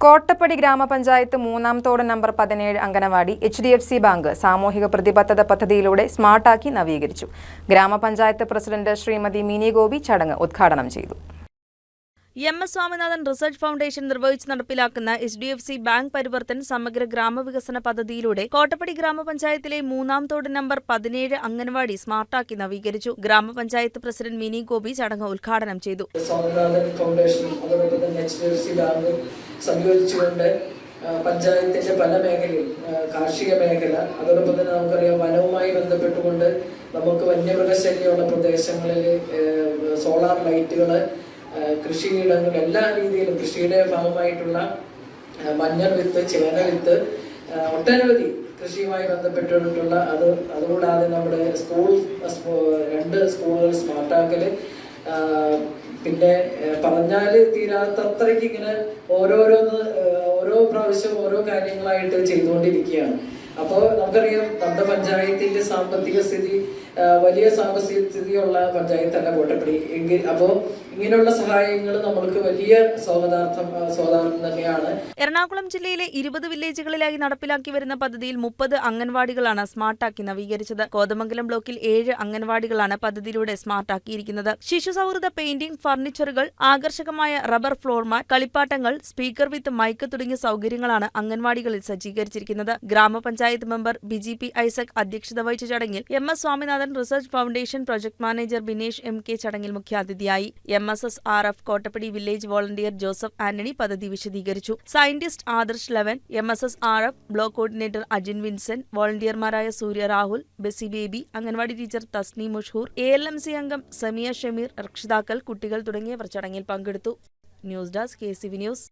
കോട്ടപ്പടി ഗ്രാമപഞ്ചായത്ത് മൂന്നാം തോട് നമ്പർ 17 അംഗനവാടി HDFC ബാങ്ക് സാമൂഹിക പ്രതിബദ്ധത പദ്ധതിയിലൂടെ സ്മാർട്ടാക്കി നവീകരിച്ചു. ഗ്രാമപഞ്ചായത്ത് പ്രസിഡന്റ് ശ്രീമതി മിനി ഗോപി ചടങ്ങ് ഉദ്ഘാടനം ചെയ്തു. MS സ്വാമിനാഥൻ റിസർച്ച് ഫൗണ്ടേഷൻ നിർവഹിച്ച് നടപ്പിലാക്കുന്ന HDFC ബാങ്ക് പരിവർത്തൻ സമഗ്ര ഗ്രാമവികസന പദ്ധതിയിലൂടെ കോട്ടപ്പടി ഗ്രാമപഞ്ചായത്തിലെ മൂന്നാം തോട് നമ്പർ 17 അംഗനവാടി സ്മാർട്ടാക്കി നവീകരിച്ചു. ഗ്രാമപഞ്ചായത്ത് പ്രസിഡന്റ് മിനി ഗോപി ചടങ്ങ് ഉദ്ഘാടനം ചെയ്തു. സ്വാമിനാഥൻ ഫൗണ്ടേഷൻ അതോടൊപ്പം തന്നെ HDFC ബാങ്ക് സംയോജിച്ചുകൊണ്ട് പഞ്ചായത്തിന്റെ പല മേഖലയിൽ കാർഷിക മേഖല അതോടൊപ്പം തന്നെ നമുക്കറിയാം വനവുമായി ബന്ധപ്പെട്ടുകൊണ്ട് നമുക്ക് വന്യമൃഗശല്യമുള്ള പ്രദേശങ്ങളിൽ സോളാർ ലൈറ്റുകള് കൃഷിയിടങ്ങൾ എല്ലാ രീതിയിലും കൃഷിയുടെ ഭാഗമായിട്ടുള്ള മഞ്ഞൾ വിത്ത് ചേന വിത്ത് ഒട്ടനവധി കൃഷിയുമായി ബന്ധപ്പെട്ടിട്ടുള്ള അതുകൂടാതെ നമ്മുടെ രണ്ട് സ്കൂളുകൾ സ്മാർട്ടാക്കല് പിന്നെ പറഞ്ഞാല് തീരാത്തത്രയ്ക്ക് ഇങ്ങനെ ഓരോ പ്രാവശ്യം ഓരോ കാര്യങ്ങളായിട്ട് ചെയ്തുകൊണ്ടിരിക്കുകയാണ്. അപ്പോൾ നമുക്കറിയാം നമ്മുടെ പഞ്ചായത്തിന്റെ സാമ്പത്തിക സ്ഥിതി വലിയ സാമ്പത്തിക സ്ഥിതിയുള്ള പഞ്ചായത്തല്ല കോട്ടപ്പടി എങ്കിൽ അപ്പോൾ ഇങ്ങനെയുള്ള സഹായങ്ങൾ നമ്മൾക്ക് വലിയ സ്വാഗതാർത്ഥം തന്നെയാണ്. എറണാകുളം ജില്ലയിലെ 20 വില്ലേജുകളിലായി നടപ്പിലാക്കി വരുന്ന പദ്ധതിയിൽ 30 അംഗൻവാടികളാണ് സ്മാർട്ടാക്കി നവീകരിച്ചത്. കോതമംഗലം ബ്ലോക്കിൽ 7 അംഗൻവാടികളാണ് പദ്ധതിയിലൂടെ സ്മാർട്ടാക്കിയിരിക്കുന്നത്. ശിശു സൗഹൃദ പെയിന്റിംഗ്, ഫർണിച്ചറുകൾ, ആകർഷകമായ റബ്ബർ ഫ്ലോർ മാറ്റ്, കളിപ്പാട്ടങ്ങൾ, സ്പീക്കർ വിത്ത് മൈക്ക് തുടങ്ങിയ സൗകര്യങ്ങളാണ് അംഗൻവാടികളിൽ സജ്ജീകരിച്ചിരിക്കുന്നത്. ഗ്രാമപഞ്ചായത്ത് മെമ്പർ BGP ഐസക് അധ്യക്ഷത വഹിച്ച ചടങ്ങിൽ MS Swaminathan research foundation project manager Binesh MK ചടങ്ങിൽ മുഖ്യാതിഥിയായി. MSSRF Kottappadi village volunteer Joseph Antony പദ്ധതി വിശദീകരിച്ചു. Scientist Adarsh Lavan, MSSRF block coordinator Ajin Vincent, വോളണ്ടിയർമാരായ Surya Rahul, Bessy Baby, anganwadi teacher Thasni Mushhoor, ALMC അംഗം സമിയ ഷമീർ, രക്ഷിതാക്കൾ, കുട്ടികൾ തുടങ്ങിയവർ ചടങ്ങിൽ പങ്കെടുത്തു. News desk KCV news.